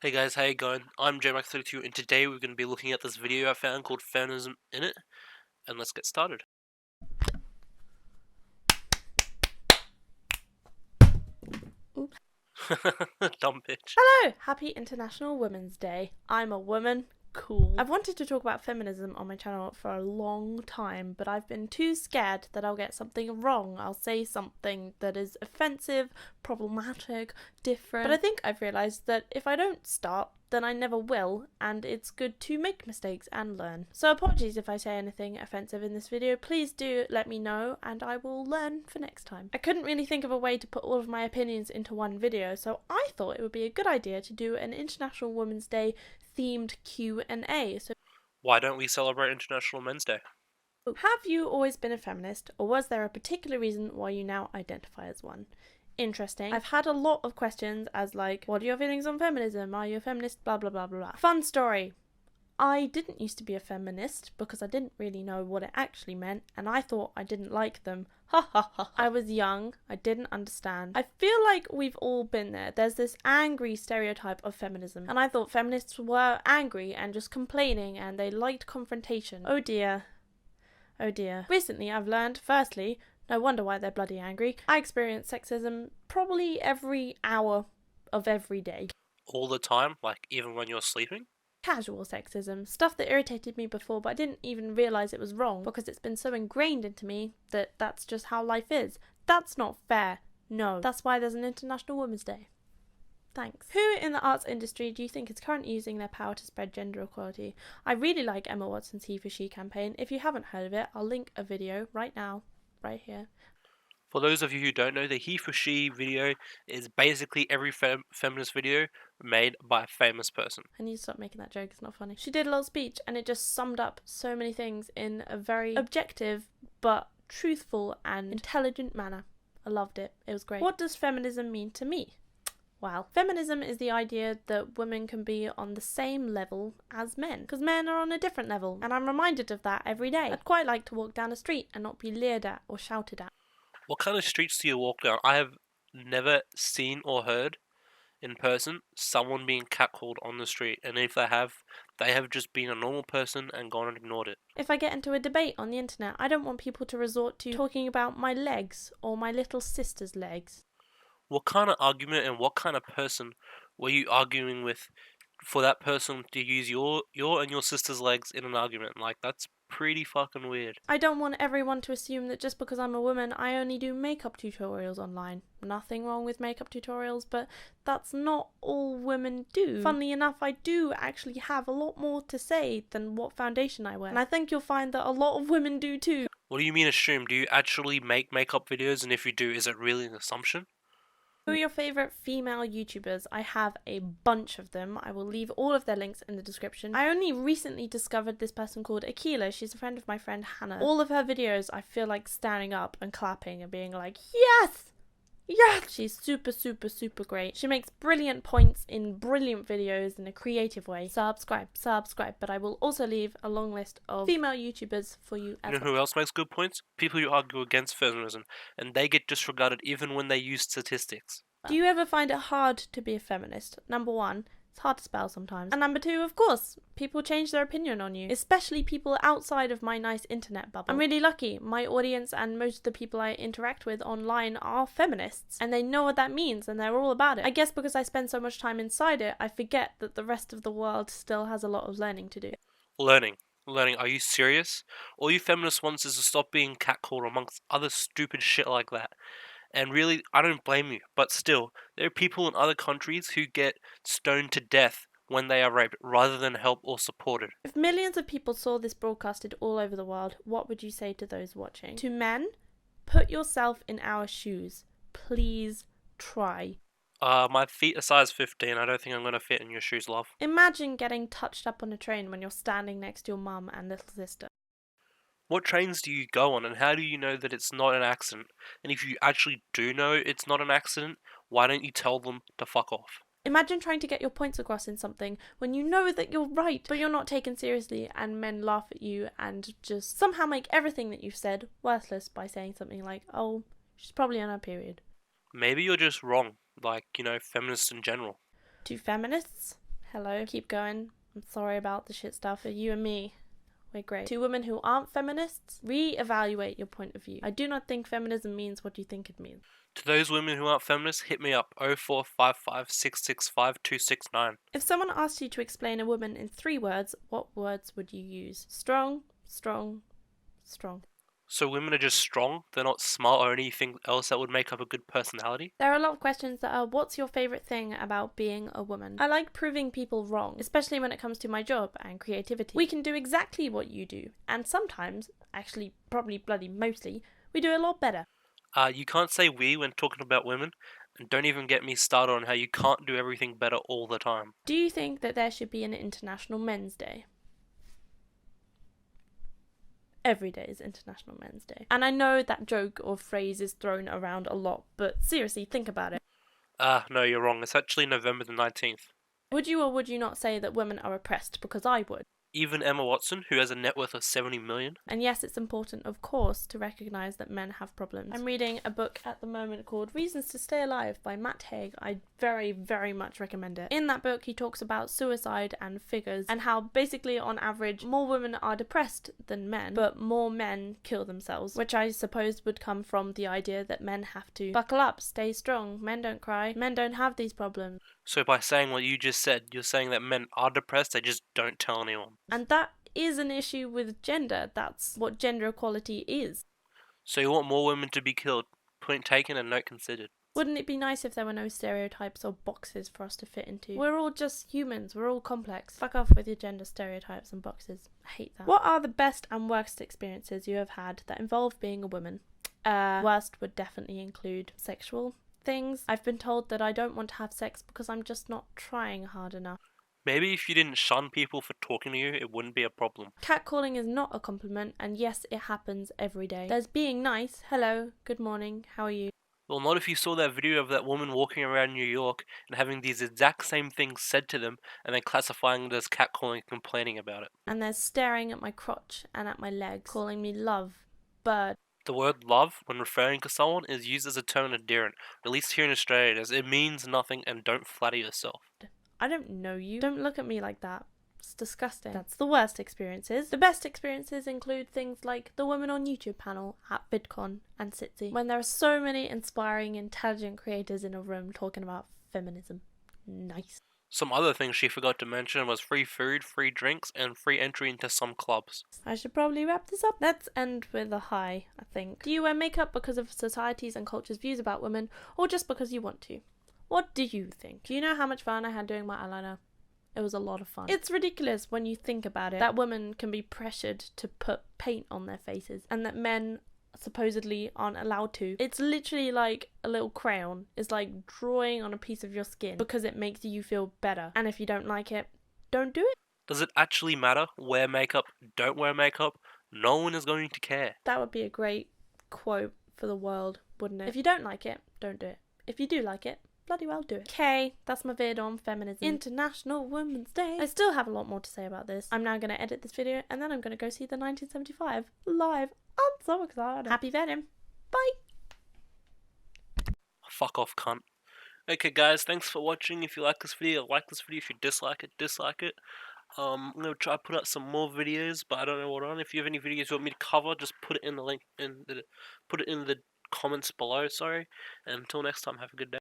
Hey guys, how you going? I'm JMac32 and today we're going to be looking at this video I found called Feminism Init, and let's get started. Oops. Dumb bitch. Hello! Happy International Women's Day. I'm a woman. Cool. I've wanted to talk about feminism on my channel for a long time, but I've been too scared that I'll get something wrong. I'll say something that is offensive, problematic, different. But I think I've realised that if I don't start, then I never will, and it's good to make mistakes and learn. So apologies if I say anything offensive in this video. Please do let me know and I will learn for next time. I couldn't really think of a way to put all of my opinions into one video, so I thought it would be a good idea to do an International Women's Day themed Q&A. So Why don't we celebrate International Men's Day? have you always been a feminist, or was there a particular reason why you now identify as one? Interesting. I've had a lot of questions as like, what are your feelings on feminism? Are you a feminist? Blah blah blah blah blah. Fun story. I didn't used to be a feminist because I didn't really know what it actually meant and I thought I didn't like them. Ha ha ha. I was young, I didn't understand. I feel like we've all been there. There's this angry stereotype of feminism and I thought feminists were angry and just complaining and they liked confrontation. Oh dear. Oh dear. Recently I've learned, firstly, no wonder why they're bloody angry. I experience sexism probably every hour of every day. All the time? Like even when you're sleeping? Casual sexism, stuff that irritated me before but I didn't even realise it was wrong because it's been so ingrained into me that that's just how life is. That's not fair. No. That's why there's an International Women's Day. Thanks. Who in the arts industry do you think is currently using their power to spread gender equality? I really like Emma Watson's He for She campaign. If you haven't heard of it, I'll link a video right now, right here. For those of you who don't know, the He for She video is basically every feminist video made by a famous person. I need to stop making that joke, it's not funny. She did a little speech and it just summed up so many things in a very objective but truthful and intelligent manner. I loved it. It was great. What does feminism mean to me? Well, feminism is the idea that women can be on the same level as men, because men are on a different level, and I'm reminded of that every day. I'd quite like to walk down a street and not be leered at or shouted at. What kind of streets do you walk down? I have never seen or heard in person someone being catcalled on the street, and if they have just been a normal person and gone and ignored it. If I get into a debate on the internet, I don't want people to resort to talking about my legs or my little sister's legs. What kind of argument and what kind of person were you arguing with for that person to use your and your sister's legs in an argument? Like, that's pretty fucking weird. I don't want everyone to assume that just because I'm a woman, I only do makeup tutorials online. Nothing wrong with makeup tutorials, but that's not all women do. Funnily enough, I do actually have a lot more to say than what foundation I wear. And I think you'll find that a lot of women do too. What do you mean assume? Do you actually make makeup videos? And if you do, is it really an assumption? Who are your favourite female YouTubers? I have a bunch of them. I will leave all of their links in the description. I only recently discovered this person called Akila. She's a friend of my friend Hannah. All of her videos I feel like standing up and clapping and being like, yes! Yes! She's super great. She makes brilliant points in brilliant videos in a creative way. Subscribe. But I will also leave a long list of female YouTubers for you as You know who else makes good points? People who argue against feminism, and they get disregarded even when they use statistics. Do you ever find it hard to be a feminist? Number one, it's hard to spell sometimes. And number two, of course, people change their opinion on you, especially people outside of my nice internet bubble. I'm really lucky. My audience and most of the people I interact with online are feminists, and they know what that means, and they're all about it. I guess because I spend so much time inside it, I forget that the rest of the world still has a lot of learning to do. Learning. Are you serious? All you feminists want is to stop being catcalled amongst other stupid shit like that. And really, I don't blame you, but still, there are people in other countries who get stoned to death when they are raped, rather than help or supported. If millions of people saw this broadcasted all over the world, what would you say to those watching? To men, put yourself in our shoes. Please try. My feet are size 15, I don't think I'm gonna fit in your shoes, love. Imagine getting touched up on a train when you're standing next to your mum and little sister. What trains do you go on, and how do you know that it's not an accident? And if you actually do know it's not an accident, why don't you tell them to fuck off? Imagine trying to get your points across in something when you know that you're right, but you're not taken seriously and men laugh at you and just somehow make everything that you've said worthless by saying something like, oh, she's probably on her period. Maybe you're just wrong, like, feminists in general. To feminists, hello, keep going. I'm sorry about the shit stuff. But you and me, we're great. To women who aren't feminists, re-evaluate your point of view. I do not think feminism means what you think it means. To those women who aren't feminists, hit me up 0455 If someone asked you to explain a woman in 3 words, what words would you use? Strong, strong, strong. So women are just strong, they're not smart or anything else that would make up a good personality? There are a lot of questions that are, what's your favourite thing about being a woman? I like proving people wrong, especially when it comes to my job and creativity. We can do exactly what you do, and sometimes, actually probably bloody mostly, we do a lot better. You can't say we when talking about women, and don't even get me started on how you can't do everything better all the time. Do you think that there should be an International Men's Day? Every day is International Men's Day. And I know that joke or phrase is thrown around a lot, but seriously, think about it. No, you're wrong. It's actually November the 19th. Would you or would you not say that women are oppressed? Because I would. Even Emma Watson, who has a net worth of 70 million. And yes, it's important, of course, to recognise that men have problems. I'm reading a book at the moment called Reasons to Stay Alive by Matt Haig. I very, very much recommend it. In that book, he talks about suicide and figures, and how basically, on average, more women are depressed than men, but more men kill themselves, which I suppose would come from the idea that men have to buckle up, stay strong, men don't cry, men don't have these problems. So by saying what you just said, you're saying that men are depressed, they just don't tell anyone. And that is an issue with gender. That's what gender equality is. So you want more women to be killed. Point taken and note considered. Wouldn't it be nice if there were no stereotypes or boxes for us to fit into? We're all just humans. We're all complex. Fuck off with your gender stereotypes and boxes. I hate that. What are the best and worst experiences you have had that involve being a woman? Worst would definitely include sexual things. I've been told that I don't want to have sex because I'm just not trying hard enough. Maybe if you didn't shun people for talking to you, it wouldn't be a problem. Catcalling is not a compliment, and yes, it happens every day. There's being nice. Hello, good morning, how are you? Well, not if you saw that video of that woman walking around New York and having these exact same things said to them and then classifying it as catcalling and complaining about it. And they're staring at my crotch and at my legs, calling me love, bird. The word love, when referring to someone, is used as a term endearment, at least here in Australia, as it means nothing and don't flatter yourself. I don't know you. Don't look at me like that. It's disgusting. That's the worst experiences. The best experiences include things like the Women on YouTube panel at VidCon and Sitsi, when there are so many inspiring, intelligent creators in a room talking about feminism. Nice. Some other things she forgot to mention was free food, free drinks, and free entry into some clubs. I should probably wrap this up. Let's end with a high, I think. Do you wear makeup because of society's and culture's views about women, or just because you want to? What do you think? Do you know how much fun I had doing my eyeliner? It was a lot of fun. It's ridiculous when you think about it, that women can be pressured to put paint on their faces, and that men supposedly aren't allowed to. It's literally like a little crayon. It's like drawing on a piece of your skin because it makes you feel better. And if you don't like it, don't do it. Does it actually matter? Wear makeup, don't wear makeup? No one is going to care. That would be a great quote for the world, wouldn't it? If you don't like it, don't do it. If you do like it, bloody well do it. Okay, that's my vid on feminism. International Women's Day. I still have a lot more to say about this. I'm now going to edit this video and then I'm going to go see the 1975 live. I'm so excited. Happy vetting. Bye. Fuck off, cunt. Okay guys, thanks for watching. If you like this video, like this video. If you dislike it, dislike it. I'm gonna try to put out some more videos, but I don't know what on. If you have any videos you want me to cover, just put it in the link put it in the comments below, sorry. And until next time, have a good day.